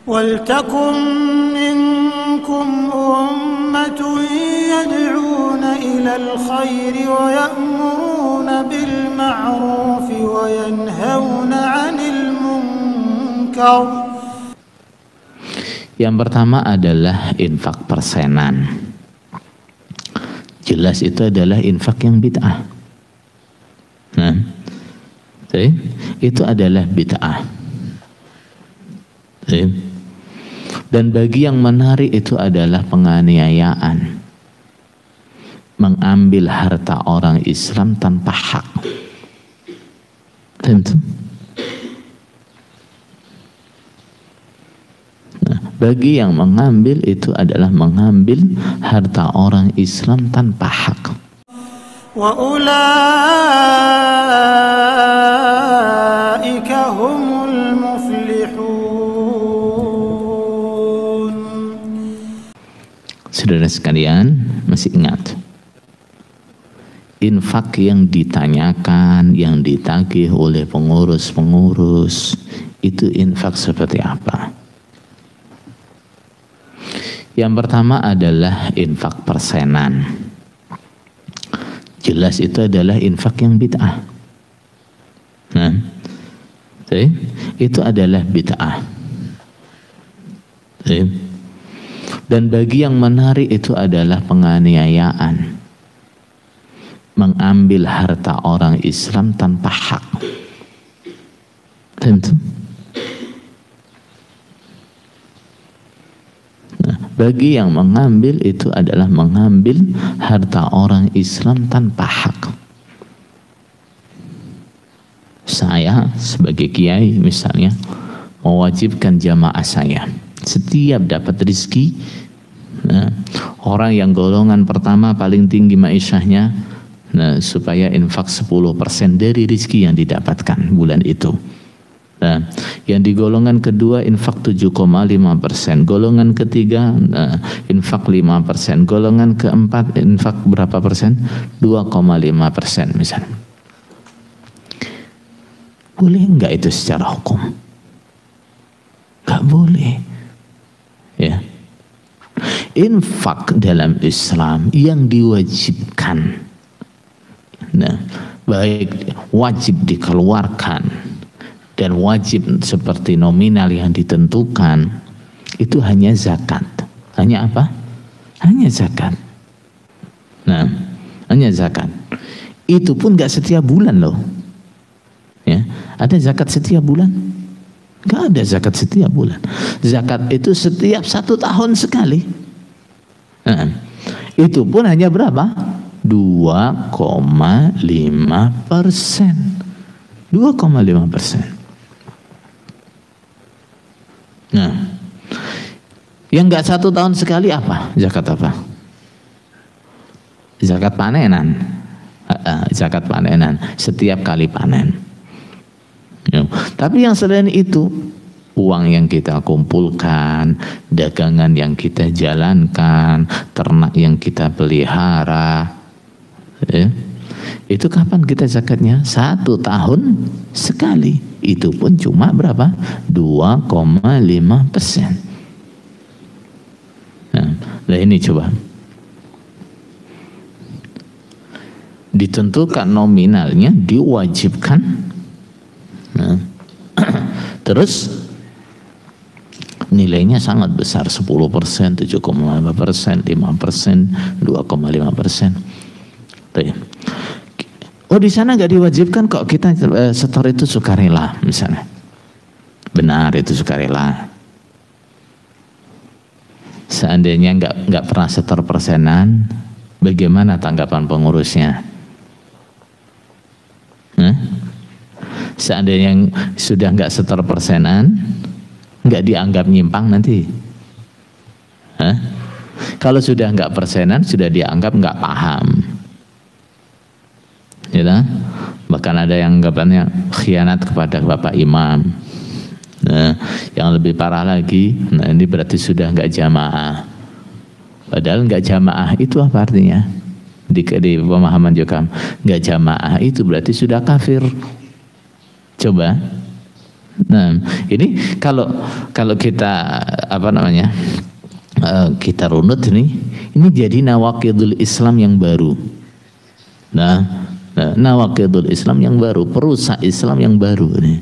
وَلْتَكُنْ مِنْكُمْ أُمَّةٌ يَدْعُونَ إِلَى الْخَيْرِ وَيَأْمُرُونَ بِالْمَعْرُوفِ وَيَنْهَوْنَ عَنِ الْمُنْكَرِ. Yang pertama adalah infak persenan. Jelas itu adalah infak yang bid'ah. Nah, itu adalah bid'ah. Dan bagi yang menarik itu adalah penganiayaan, mengambil harta orang Islam tanpa hak. Tentu. Nah, bagi yang mengambil itu adalah mengambil harta orang Islam tanpa hak. Wa ulaika humul muflihun. Saudara sekalian, masih ingat infak yang ditanyakan, yang ditagih oleh pengurus-pengurus itu infak seperti apa? Yang pertama adalah infak persenan. Jelas itu adalah infak yang bid'ah. Nah, itu adalah bid'ah. Dan bagi yang menarik itu adalah penganiayaan, mengambil harta orang Islam tanpa hak. Tentu. Nah, bagi yang mengambil itu adalah mengambil harta orang Islam tanpa hak. Saya sebagai kiai misalnya mewajibkan jamaah saya setiap dapat rezeki, nah, orang yang golongan pertama paling tinggi ma'isyahnya, nah, supaya infak 10% dari rezeki yang didapatkan bulan itu. Nah, yang di golongan kedua infak 7,5%, golongan ketiga infak 5%, golongan keempat infak berapa persen? 2,5% misalnya. Boleh enggak itu secara hukum? Enggak boleh. Ya. Infak dalam Islam yang diwajibkan, nah, baik wajib dikeluarkan dan wajib seperti nominal yang ditentukan, itu hanya zakat. Hanya apa? Hanya zakat. Nah, hanya zakat. Itu pun gak setiap bulan loh. Ya, ada zakat setiap bulan? Gak ada zakat setiap bulan. Zakat itu setiap 1 tahun sekali. Nah, itu pun hanya berapa? 2,5%. 2,5%. Nah, yang gak 1 tahun sekali apa? Zakat apa? Zakat panenan. Zakat panenan setiap kali panen. Ya. Tapi yang selain itu, uang yang kita kumpulkan, dagangan yang kita jalankan, ternak yang kita pelihara, ya, itu kapan kita zakatnya? 1 tahun sekali. Itu pun cuma berapa? 2,5%. Nah ini coba ditentukan nominalnya, diwajibkan. Nah, terus nilainya sangat besar, 10%, 7,5%, 5%, 2,5%. Oh, di sana nggak diwajibkan kok, kita setor itu sukarela misalnya. Benar, itu sukarela. Seandainya nggak pernah setor persenan, bagaimana tanggapan pengurusnya? Seandainya yang sudah nggak setor persenan, nggak dianggap nyimpang nanti. Kalau sudah nggak persenan, sudah dianggap nggak paham. Ya, bahkan ada yang anggapannya khianat kepada Bapak Imam. Nah, yang lebih parah lagi, nah ini berarti sudah nggak jamaah. Padahal nggak jamaah itu apa artinya? Di pemahaman juga nggak jamaah itu berarti sudah kafir. Coba, Nah, ini kalau kita kita runut ini jadi nawaqidul Islam yang baru. Nah, nawaqidul Islam yang baru, perusak Islam yang baru ini.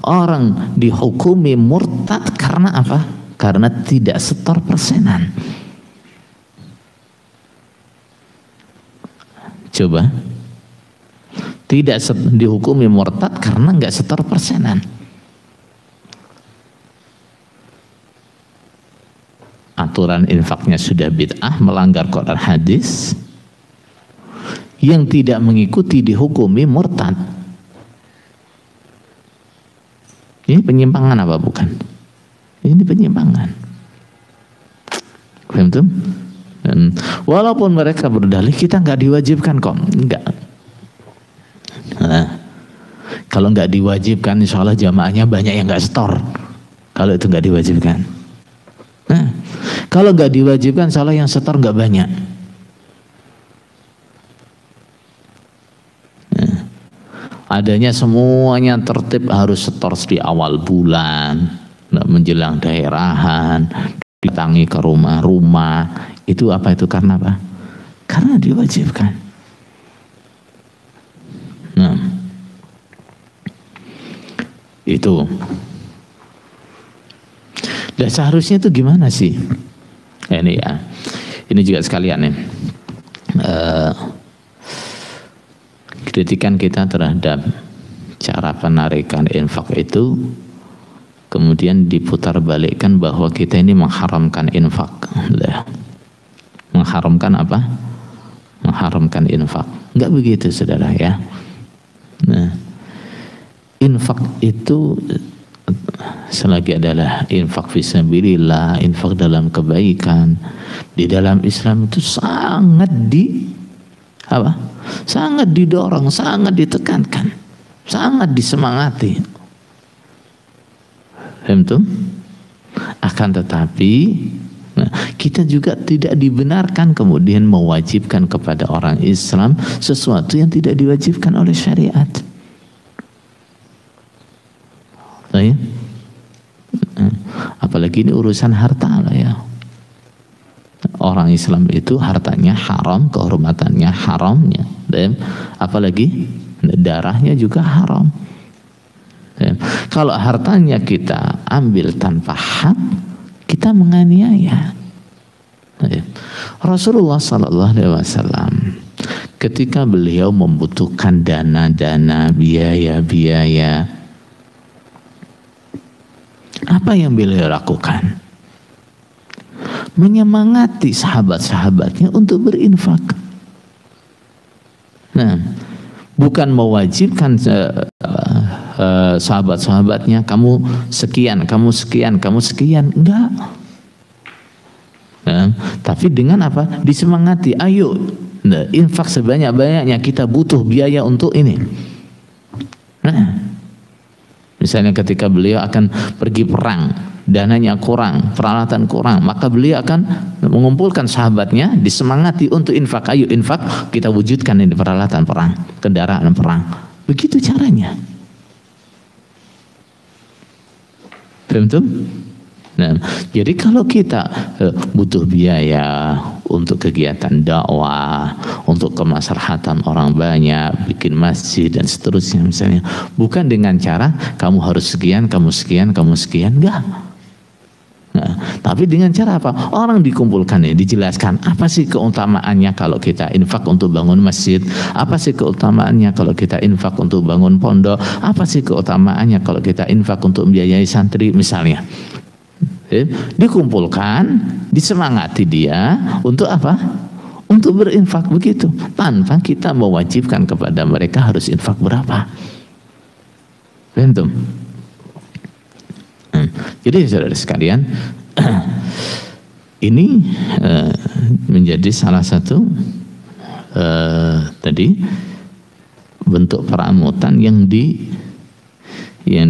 Orang dihukumi murtad karena apa? Karena tidak setor persenan. Coba, tidak dihukumi murtad karena nggak setor persenan. Aturan infaknya sudah bid'ah, melanggar Quran hadis. Yang tidak mengikuti dihukumi murtad. Ini penyimpangan apa bukan? Ini penyimpangan. Paham tuh? Walaupun mereka berdalih kita nggak diwajibkan kok, enggak. Nah, kalau nggak diwajibkan, insya Allah jamaahnya banyak yang nggak setor. Kalau itu nggak diwajibkan. Nah, kalau nggak diwajibkan, insya Allah yang setor nggak banyak. Nah, adanya semuanya tertib harus setor di awal bulan, menjelang daerahan, ditangi ke rumah-rumah. Itu apa itu? Karena apa? Karena diwajibkan. Nah, itu. Dan seharusnya itu gimana sih? Ini ya, ini juga sekalian nih. Kritikan kita terhadap cara penarikan infak itu, kemudian diputar balikkan bahwa kita ini mengharamkan infak. Mengharamkan apa? Mengharamkan infak. Enggak begitu saudara ya. Nah, infak itu selagi adalah infak fisabilillah, infak dalam kebaikan, di dalam Islam itu sangat sangat didorong, sangat ditekankan, sangat disemangati. Itu akan tetapi kita juga tidak dibenarkan kemudian mewajibkan kepada orang Islam sesuatu yang tidak diwajibkan oleh syariat. Apalagi ini urusan harta lah ya. Orang Islam itu hartanya haram, kehormatannya haramnya, dan apalagi darahnya juga haram. Kalau hartanya kita ambil tanpa hak, kita menganiaya. Rasulullah SAW ketika beliau membutuhkan dana-dana, biaya-biaya, apa yang beliau lakukan? Menyemangati sahabat-sahabatnya untuk berinfak. Nah, bukan mewajibkan sahabat-sahabatnya kamu sekian, kamu sekian, kamu sekian, enggak. Nah, tapi dengan apa? Disemangati, ayo infak sebanyak-banyaknya, kita butuh biaya untuk ini. Nah, misalnya ketika beliau akan pergi perang, dananya kurang, peralatan kurang, maka beliau akan mengumpulkan sahabatnya, disemangati untuk infak. Ayo infak, kita wujudkan ini peralatan perang, kendaraan perang. Begitu caranya. Betul? Nah, jadi kalau kita butuh biaya untuk kegiatan dakwah, untuk kemaslahatan orang banyak, bikin masjid dan seterusnya misalnya, bukan dengan cara kamu harus sekian, kamu sekian, kamu sekian, enggak. Nah, tapi dengan cara apa? Orang dikumpulkan ya, dijelaskan apa sih keutamaannya kalau kita infak untuk bangun masjid, apa sih keutamaannya kalau kita infak untuk bangun pondok, apa sih keutamaannya kalau kita infak untuk membiayai santri misalnya. Dikumpulkan, disemangati dia untuk apa? Untuk berinfak begitu, tanpa kita mewajibkan kepada mereka harus infak berapa. Bentum. Jadi saudara sekalian, ini menjadi salah satu tadi bentuk peramutan yang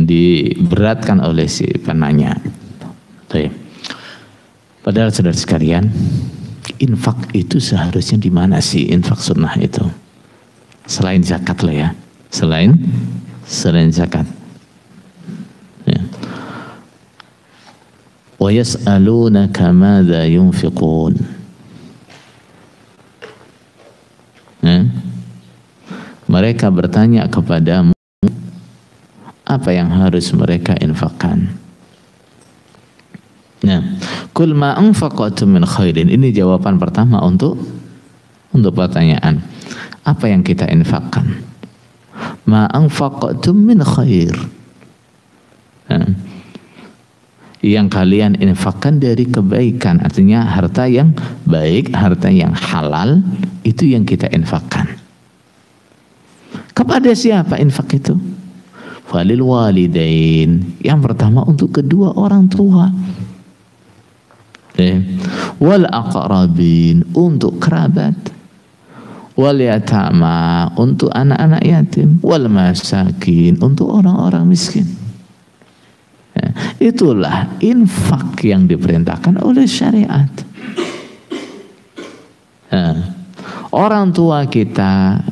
diberatkan oleh si penanya. Padahal saudara sekalian, infak itu seharusnya di mana sih infak sunnah itu? Selain zakat lah ya, selain zakat. wa yas'alunaka madza yunfiqun. Mereka bertanya kepadamu apa yang harus mereka infakkan. Qul ma anfaqtum min khairin. Ini jawaban pertama untuk pertanyaan. Apa yang kita infakkan? Ma anfaqtum min khair. Yang kalian infakkan dari kebaikan, artinya harta yang baik, harta yang halal, itu yang kita infakkan. Kepada siapa infak itu? Falil walidain. Yang pertama untuk kedua orang tua. Wal aqrabin, untuk kerabat. Wal yatama, untuk anak-anak yatim. Wal masakin, untuk orang-orang miskin. Itulah infak yang diperintahkan oleh syariat. Orang tua kita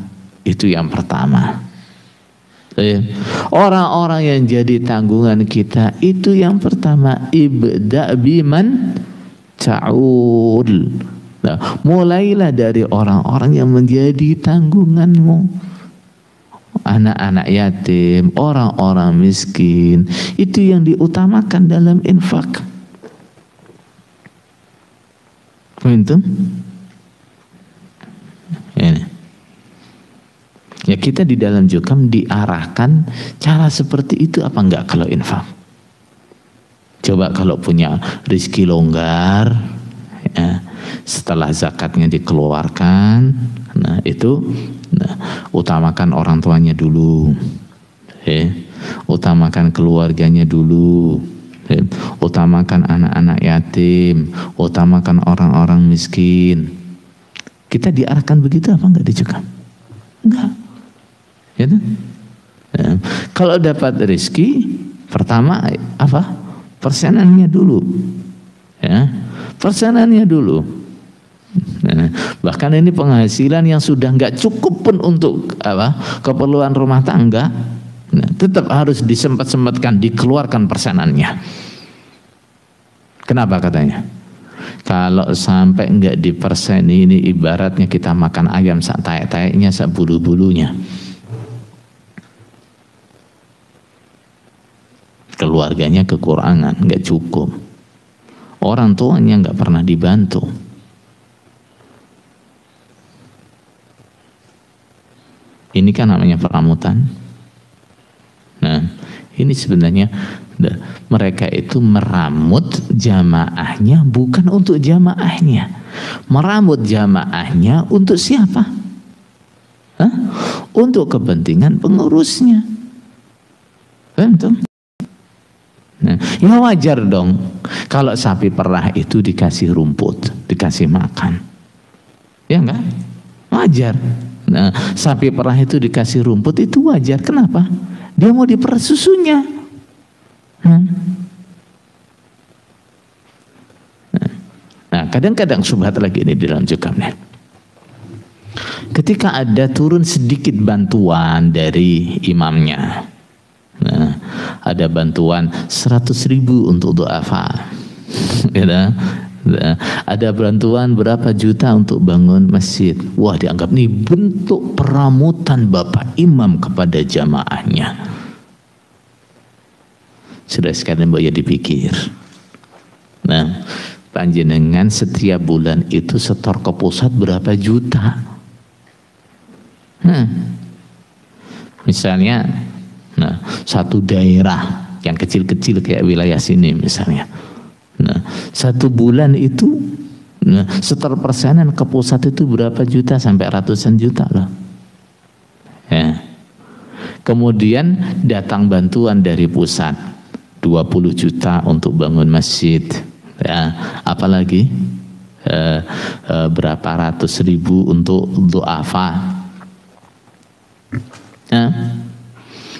itu yang pertama. Orang-orang yang jadi tanggungan kita itu yang pertama. Ibda biman ta'ul. Mulailah dari orang-orang yang menjadi tanggunganmu. Anak-anak yatim, orang-orang miskin, itu yang diutamakan dalam infak. Itu ini. Ya, kita di dalam Jukam diarahkan cara seperti itu apa enggak kalau infak? Coba kalau punya rezeki longgar, ya, setelah zakatnya dikeluarkan, utamakan orang tuanya dulu, utamakan keluarganya dulu, utamakan anak-anak yatim, utamakan orang-orang miskin. Kita diarahkan begitu apa enggak di Jukam? Enggak. Ya, kalau dapat rezeki, pertama apa? Persenannya dulu, ya, persenannya dulu. Bahkan ini penghasilan yang sudah nggak cukup pun untuk apa? Keperluan rumah tangga, tetap harus disempat-sempatkan, dikeluarkan persenannya. Kenapa katanya? Kalau sampai nggak dipersen, ini ibaratnya kita makan ayam sak taek-taeknya, sak bulu-bulunya. Keluarganya kekurangan, nggak cukup. Orang tuanya nggak pernah dibantu. Ini kan namanya peramutan. Nah, ini sebenarnya mereka itu meramut jamaahnya bukan untuk jamaahnya. Meramut jamaahnya untuk siapa? Untuk kepentingan pengurusnya. Betul? Nah, ya wajar dong kalau sapi perah itu dikasih rumput, dikasih makan. Ya enggak? Wajar. Nah, sapi perah itu dikasih rumput itu wajar. Kenapa? Dia mau diperah susunya. Nah, kadang-kadang subhat lagi ini di dalam Jukamnya. Ketika ada turun sedikit bantuan dari imamnya, nah, ada bantuan 100.000 untuk du'afa, ya, ada bantuan berapa juta untuk bangun masjid. Wah, dianggap nih bentuk peramutan Bapak Imam kepada jamaahnya. Sudah sekalian boleh dipikir. Nah, panjenengan setiap bulan itu setor ke pusat berapa juta? Misalnya, nah, satu daerah yang kecil-kecil kayak wilayah sini misalnya, nah, satu bulan itu, nah, setor persenan ke pusat itu berapa juta, sampai ratusan juta loh. Ya. Kemudian datang bantuan dari pusat 20 juta untuk bangun masjid, ya, apalagi berapa ratus ribu untuk du'afa. Ya.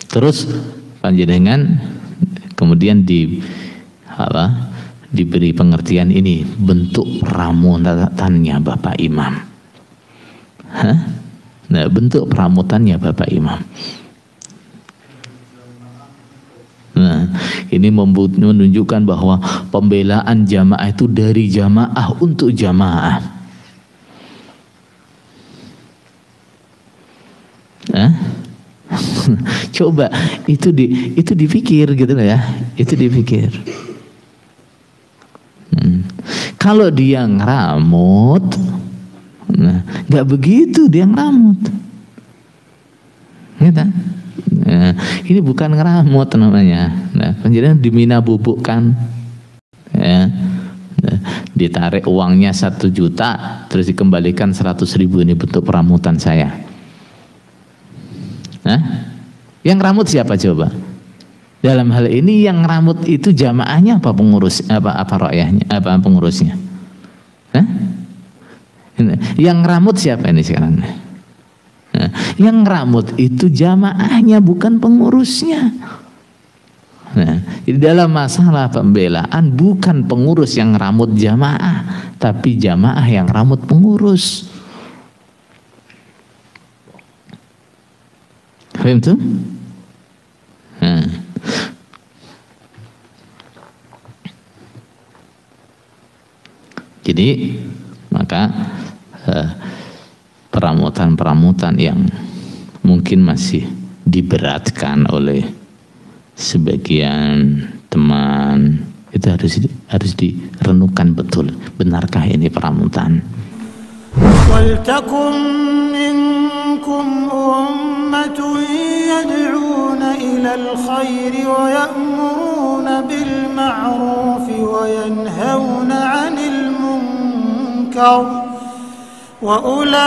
Terus panjenengan kemudian diberi pengertian ini bentuk peramutannya Bapak Imam. Nah, bentuk peramutannya Bapak Imam. Nah, ini menunjukkan bahwa pembelaan jamaah itu dari jamaah untuk jamaah. Coba itu dipikir gitu loh ya, itu dipikir. Kalau dia ngeramut, nah, nggak begitu dia ngeramut, gitu. Nah, ini bukan ngeramut namanya. Nah, penjelasan di Mina bubukkan, ya, nah, ditarik uangnya 1 juta, terus dikembalikan 100.000, ini bentuk peramutan saya. Nah, yang ngeramut siapa coba? Dalam hal ini yang ngeramut itu jamaahnya apa pengurus, apa royahnya, apa pengurusnya? Nah, yang ngeramut siapa ini sekarang? Nah, yang ngeramut itu jamaahnya, bukan pengurusnya. Nah, di dalam masalah pembelaan bukan pengurus yang ngeramut jamaah, tapi jamaah yang ngeramut pengurus. Paham tuh? Nah. Jadi maka peramutan-peramutan yang mungkin masih diberatkan oleh sebagian teman itu harus direnungkan betul, benarkah ini peramutan? Waltakum minkum ummatun yad'una ilal khairi wa ya'muruna bil ma'rufi wa yanhauna 'anil munkar wa ulai